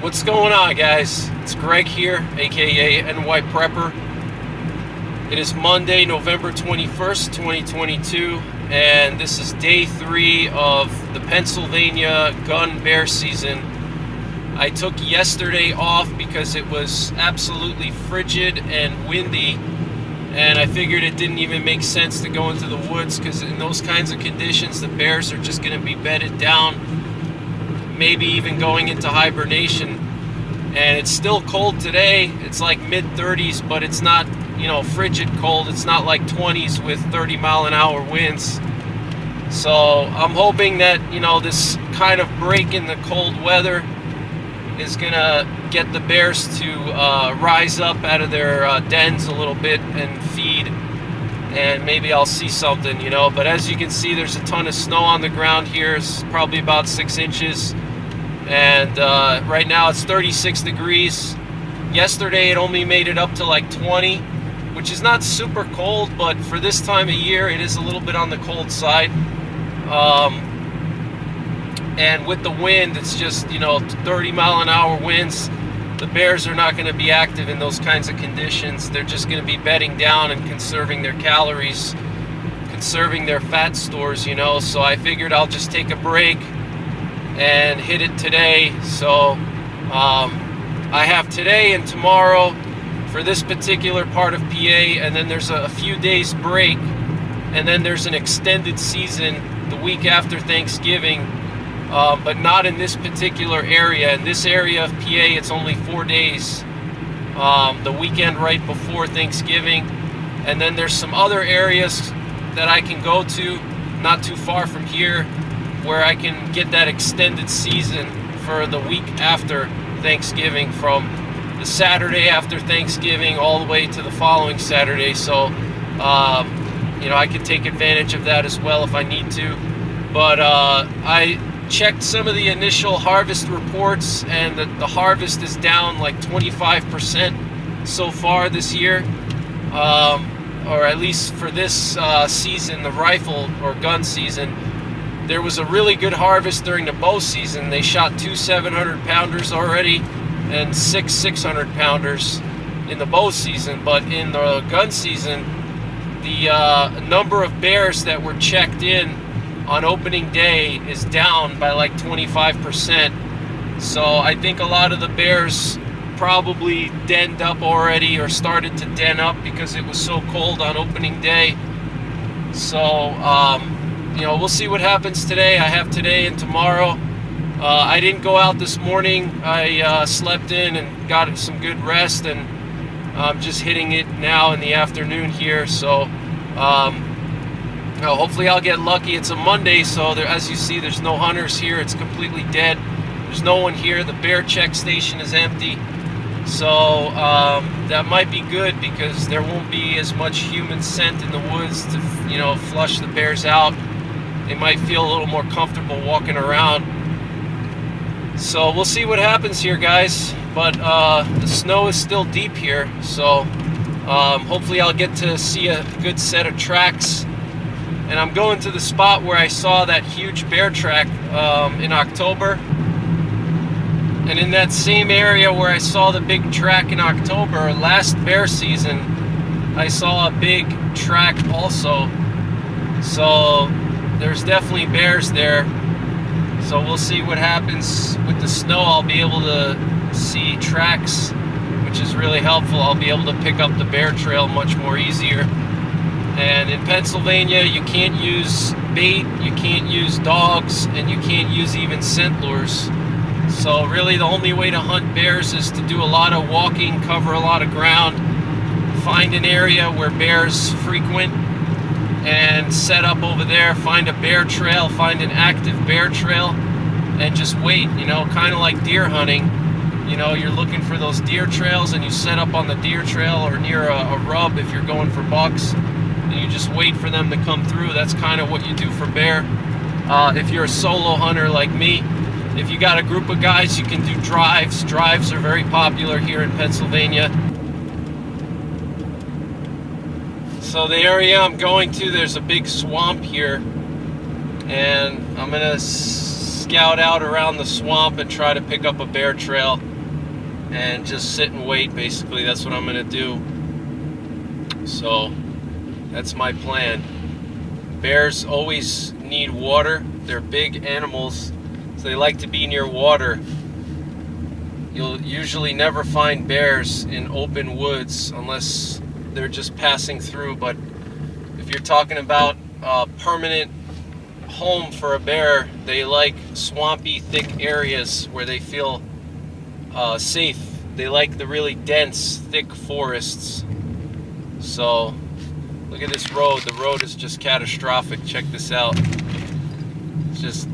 What's going on, guys? It's Greg here, aka NYPrepper. It is Monday, November 21st, 2022, and this is day 3 of the Pennsylvania gun bear season. I took yesterday off because it was absolutely frigid and windy, and I figured it didn't even make sense to go into the woods because in those kinds of conditions the bears are just going to be bedded down, maybe even going into hibernation. And it's still cold today. It's like mid-30s, but it's not, frigid cold. It's not like 20s with 30-mile-an-hour winds. So I'm hoping that, this kind of break in the cold weather is gonna get the bears to rise up out of their dens a little bit and feed, and maybe I'll see something, But as you can see, there's a ton of snow on the ground here. It's probably about 6 inches. And right now it's 36 degrees. Yesterday it only made it up to like 20, which is not super cold, but for this time of year it is a little bit on the cold side. And with the wind, it's just 30-mile-an-hour winds. The bears are not going to be active in those kinds of conditions. They're just going to be bedding down and conserving their calories, conserving their fat stores, So I figured I'll just take a break and hit it today. So I have today and tomorrow for this particular part of PA, and then there's a few days break, and then there's an extended season the week after Thanksgiving, but not in this particular area. In this area of PA, it's only 4 days, the weekend right before Thanksgiving, and then there's some other areas that I can go to not too far from here where I can get that extended season for the week after Thanksgiving, from the Saturday after Thanksgiving all the way to the following Saturday. So, I could take advantage of that as well if I need to. But I checked some of the initial harvest reports, and the harvest is down like 25% so far this year, or at least for this season, the rifle or gun season. There was a really good harvest during the bow season. They shot 2 700-pounders already and 6 600-pounders in the bow season. But in the gun season, the number of bears that were checked in on opening day is down by like 25%. So I think a lot of the bears probably denned up already or started to den up because it was so cold on opening day. So, we'll see what happens today. I have today and tomorrow. I didn't go out this morning. I slept in and got some good rest, and I'm just hitting it now in the afternoon here. So hopefully I'll get lucky. It's a Monday, so as you see, there's no hunters here. It's completely dead. There's no one here. The bear check station is empty. So that might be good because there won't be as much human scent in the woods to flush the bears out. They might feel a little more comfortable walking around. So we'll see what happens here, guys. But the snow is still deep here, so hopefully I'll get to see a good set of tracks. And I'm going to the spot where I saw that huge bear track in October. And in that same area where I saw the big track in October, last bear season, I saw a big track also. So there's definitely bears there. So we'll see what happens with the snow. I'll be able to see tracks, which is really helpful. I'll be able to pick up the bear trail much more easier. And in Pennsylvania, you can't use bait, you can't use dogs, and you can't use even scent lures. So really the only way to hunt bears is to do a lot of walking, cover a lot of ground, find an area where bears frequent, and set up over there, find a bear trail, find an active bear trail, and just wait, kind of like deer hunting. You're looking for those deer trails, and you set up on the deer trail or near a rub if you're going for bucks, and you just wait for them to come through. That's kind of what you do for bear. If you're a solo hunter like me, if you got a group of guys, you can do drives. Drives are very popular here in Pennsylvania. So the area I'm going to, there's a big swamp here, and I'm gonna scout out around the swamp and try to pick up a bear trail. and just sit and wait. Basically, that's what I'm gonna do. So that's my plan. Bears always need water. They're big animals, so they like to be near water. You'll usually never find bears in open woods unless they're just passing through. But if you're talking about a permanent home for a bear, they like swampy, thick areas where they feel safe. They like the really dense, thick forests. So look at this road. The road is just catastrophic. Check this out. It's just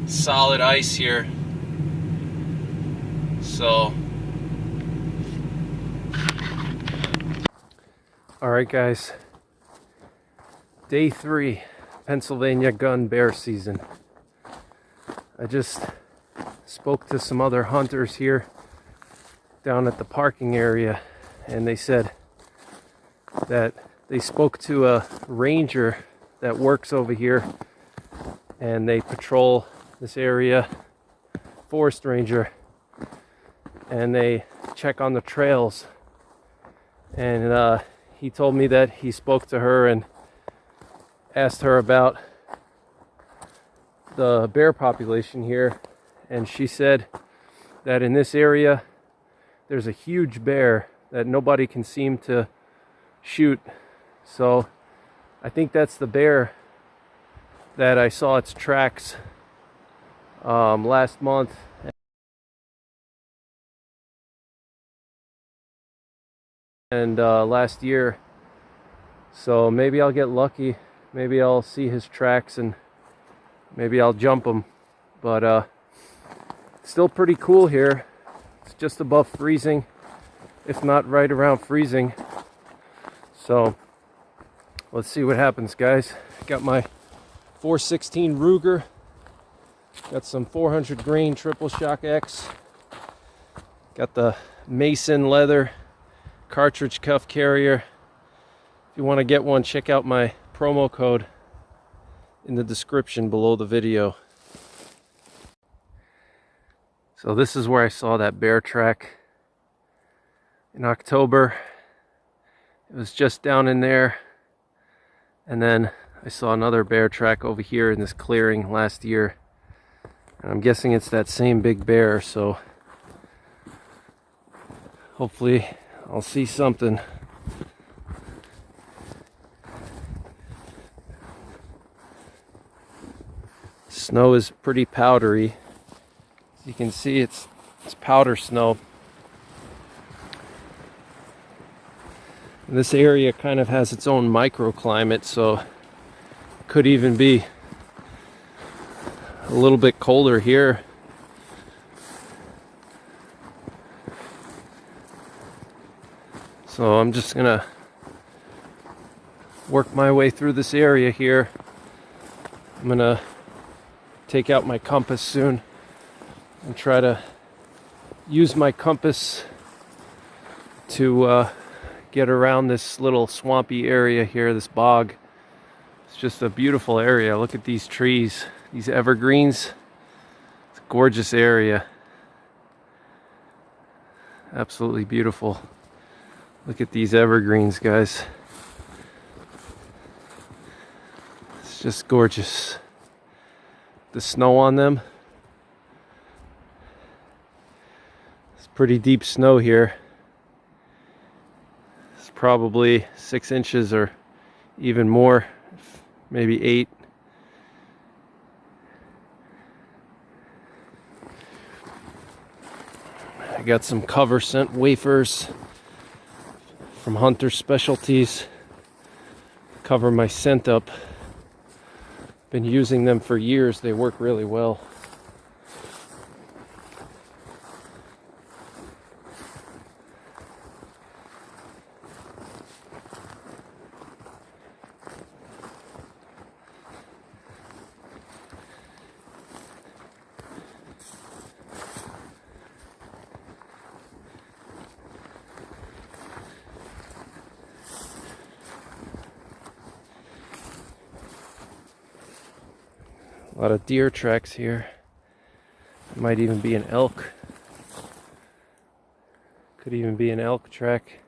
solid ice here. So, all right, guys. Day 3, Pennsylvania gun bear season. I just spoke to some other hunters here down at the parking area, and they said that they spoke to a ranger that works over here, and they patrol this area, forest ranger, and they check on the trails. And he told me that he spoke to her and asked her about the bear population here, and she said that in this area there's a huge bear that nobody can seem to shoot. So I think that's the bear that I saw its tracks last month and last year. So maybe I'll get lucky. Maybe I'll see his tracks and maybe I'll jump him. But still pretty cool here. It's just above freezing, if not right around freezing. So let's see what happens, guys. Got my 416 Ruger. Got some 400 grain triple shock X. Got the Mason leather cartridge cuff carrier. If you want to get one, check out my promo code in the description below the video. So this is where I saw that bear track in October. It was just down in there, and then I saw another bear track over here in this clearing last year, and I'm guessing it's that same big bear. So hopefully I'll see something. Snow is pretty powdery. As you can see, it's powder snow. And this area kind of has its own microclimate, so it could even be a little bit colder here. So I'm just gonna work my way through this area here. I'm gonna take out my compass soon and try to use my compass to get around this little swampy area here, this bog. It's just a beautiful area. Look at these trees, these evergreens. It's a gorgeous area. Absolutely beautiful. Look at these evergreens, guys. It's just gorgeous. The snow on them. It's pretty deep snow here. It's probably 6 inches or even more, maybe 8. I got some cover scent wafers from Hunter Specialties. Cover my scent up. Been using them for years. They work really well. A lot of deer tracks here. Might even be an elk. Could even be an elk track.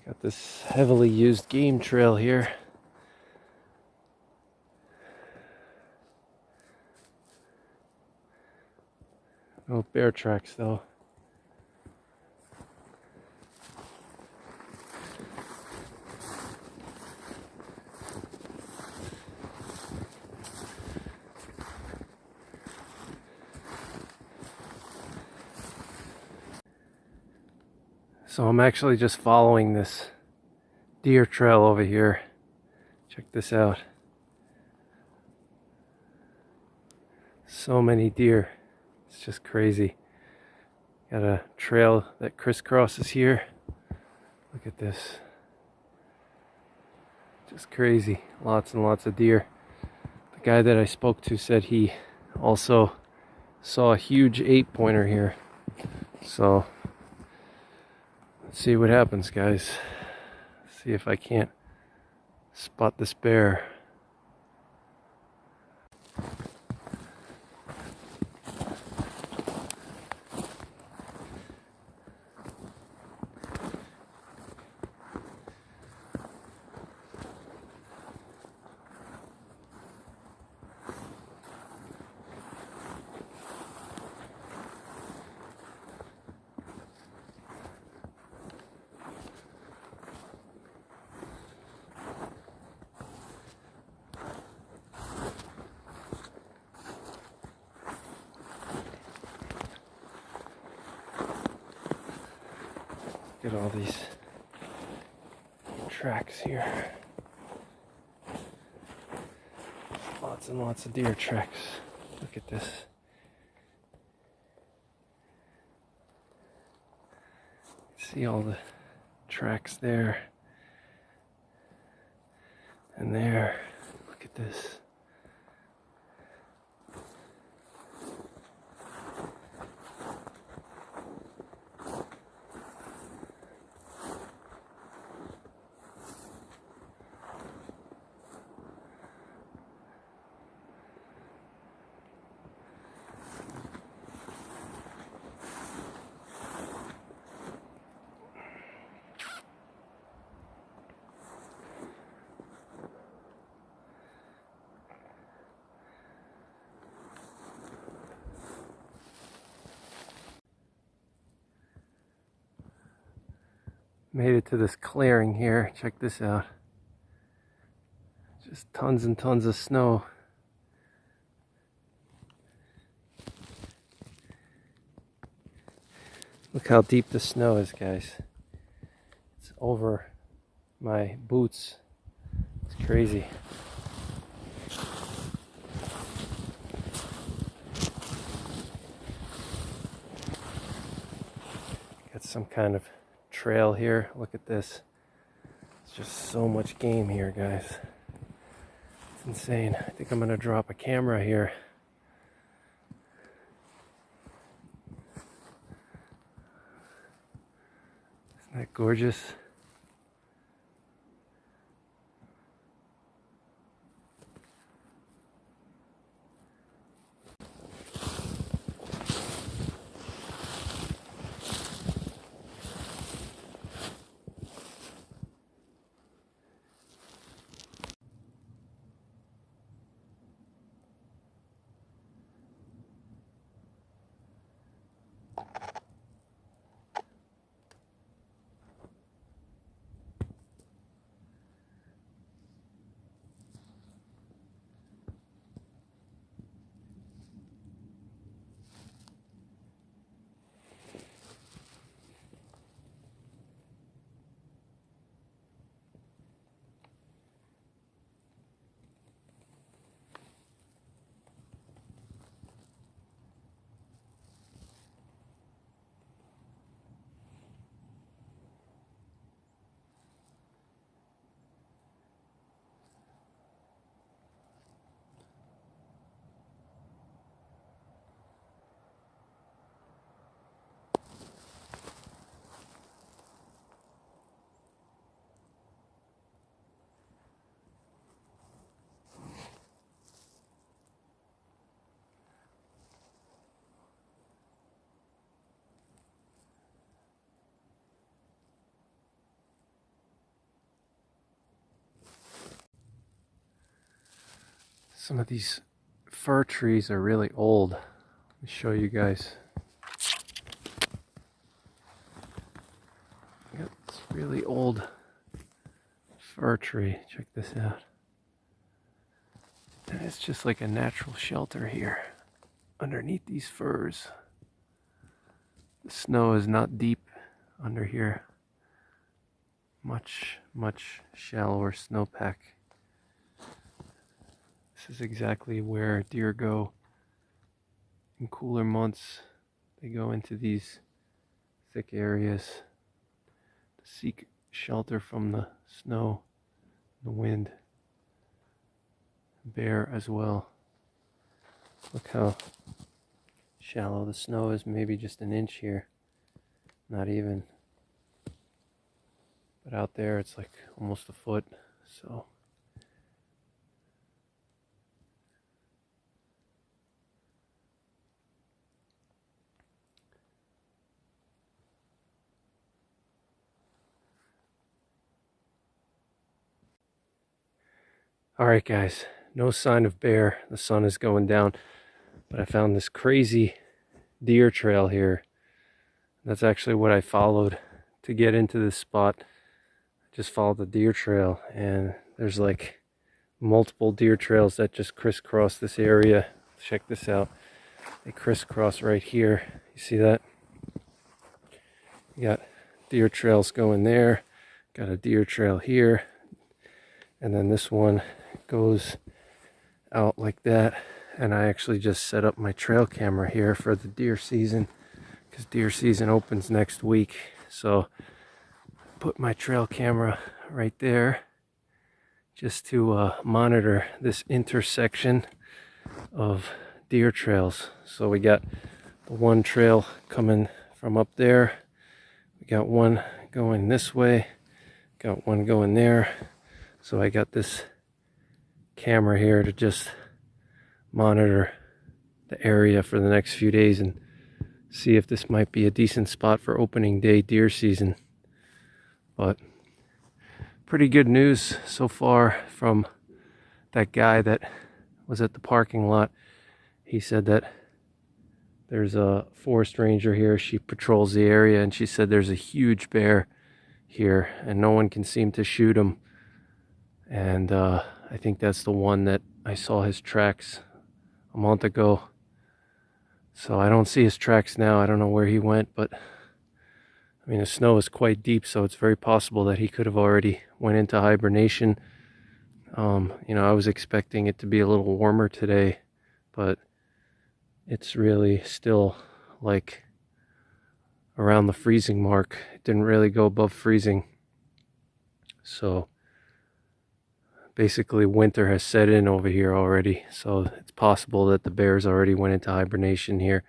Got this heavily used game trail here. No bear tracks though. So I'm actually just following this deer trail over here. Check this out. So many deer. It's just crazy. Got a trail that crisscrosses here. Look at this. Just crazy. Lots and lots of deer. The guy that I spoke to said he also saw a huge 8-pointer here. So let's see what happens, guys. See if I can't spot this bear. Look at all these tracks here. Lots and lots of deer tracks. Look at this. See all the tracks there and there. Look at this. Made it to this clearing here. Check this out. Just tons and tons of snow. Look how deep the snow is, guys. It's over my boots. It's crazy. Got some kind of trail here. Look at this. It's just so much game here, guys. It's insane. I think I'm gonna drop a camera here. Isn't that gorgeous? Some of these fir trees are really old. Let me show you guys. Got this really old fir tree. Check this out. And it's just like a natural shelter here underneath these firs. The snow is not deep under here. Much shallower snowpack. This is exactly where deer go in cooler months. They go into these thick areas to seek shelter from the snow, the wind. Bear as well. Look how shallow the snow is, maybe just an inch here. Not even. But out there it's like almost a foot, so. Alright guys, no sign of bear. The sun is going down, but I found this crazy deer trail here. That's actually what I followed to get into this spot. I just followed the deer trail, and there's like multiple deer trails that just crisscross this area. Check this out. They crisscross right here. You see that? You got deer trails going there. Got a deer trail here. And then this one goes out like that. And I actually just set up my trail camera here for the deer season, because deer season opens next week. So put my trail camera right there just to monitor this intersection of deer trails. So we got the one trail coming from up there. We got one going this way. Got one going there. So I got this camera here to just monitor the area for the next few days and see if this might be a decent spot for opening day deer season. But pretty good news so far from that guy that was at the parking lot. He said that there's a forest ranger here. She patrols the area, and she said there's a huge bear here and no one can seem to shoot him. And I think that's the one that I saw his tracks a month ago. So I don't see his tracks now. I don't know where he went, but I mean, the snow is quite deep, so it's very possible that he could have already went into hibernation. You know, I was expecting it to be a little warmer today, but it's really still like around the freezing mark. It didn't really go above freezing. So basically winter has set in over here already. So it's possible that the bears already went into hibernation here.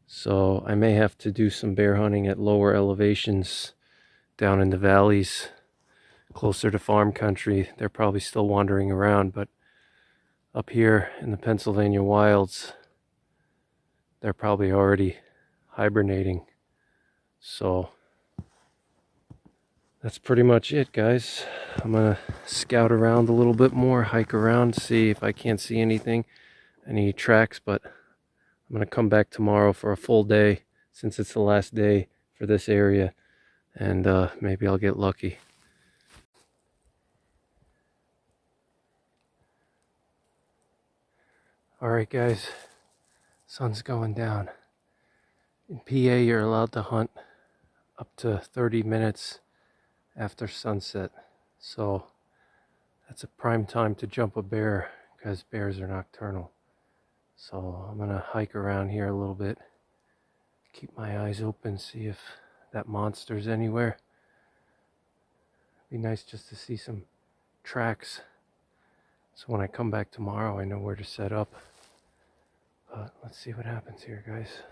So I may have to do some bear hunting at lower elevations down in the valleys closer to farm country. They're probably still wandering around, but up here in the Pennsylvania wilds, they're probably already hibernating. So that's pretty much it, guys. I'm gonna scout around a little bit more, hike around, see if I can't see anything, any tracks, but I'm gonna come back tomorrow for a full day since it's the last day for this area, and maybe I'll get lucky. Alright guys, sun's going down. In PA you're allowed to hunt up to 30 minutes after sunset, so that's a prime time to jump a bear because bears are nocturnal. So I'm gonna hike around here a little bit, keep my eyes open, see if that monster's anywhere. Be nice just to see some tracks, so when I come back tomorrow I know where to set up. But let's see what happens here, guys.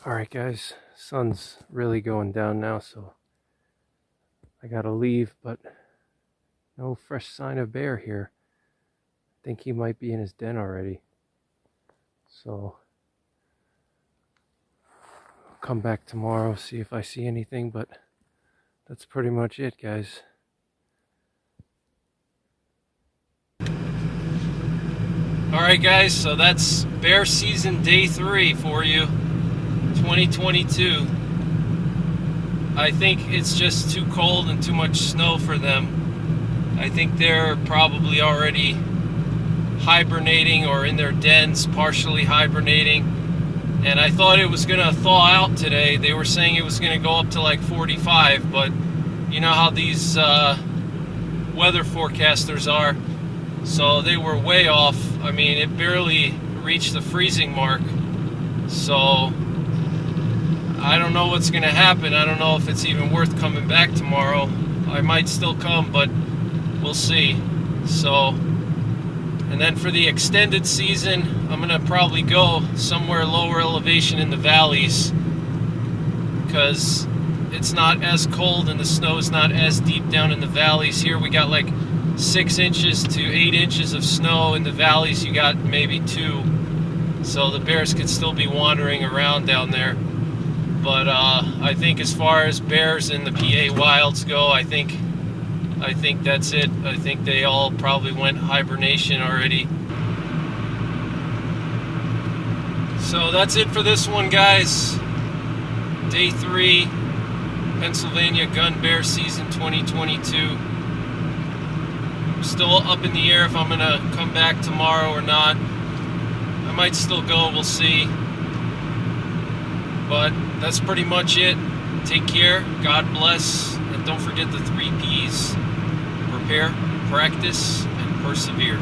Alright guys, sun's really going down now, so I gotta leave, but no fresh sign of bear here. I think he might be in his den already. So I'll come back tomorrow, see if I see anything, but that's pretty much it, guys. Alright guys, so that's bear season day 3 for you, 2022. I think it's just too cold and too much snow for them. I think they're probably already hibernating or in their dens, partially hibernating. And I thought it was going to thaw out today. They were saying it was going to go up to like 45, but you know how these weather forecasters are. So they were way off. I mean, it barely reached the freezing mark. So I don't know what's going to happen. I don't know if it's even worth coming back tomorrow. I might still come, but we'll see. So, and then for the extended season, I'm going to probably go somewhere lower elevation in the valleys, because it's not as cold and the snow is not as deep down in the valleys. Here we got like 6 inches to 8 inches of snow. In the valleys you got maybe 2. So the bears could still be wandering around down there. But I think as far as bears in the PA wilds go, I think that's it. I think they all probably went hibernation already. So that's it for this one, guys. Day 3, Pennsylvania gun bear season 2022. Still up in the air if I'm gonna come back tomorrow or not. I might still go, we'll see. But that's pretty much it. Take care, God bless, and don't forget the 3 P's: prepare, practice, and persevere.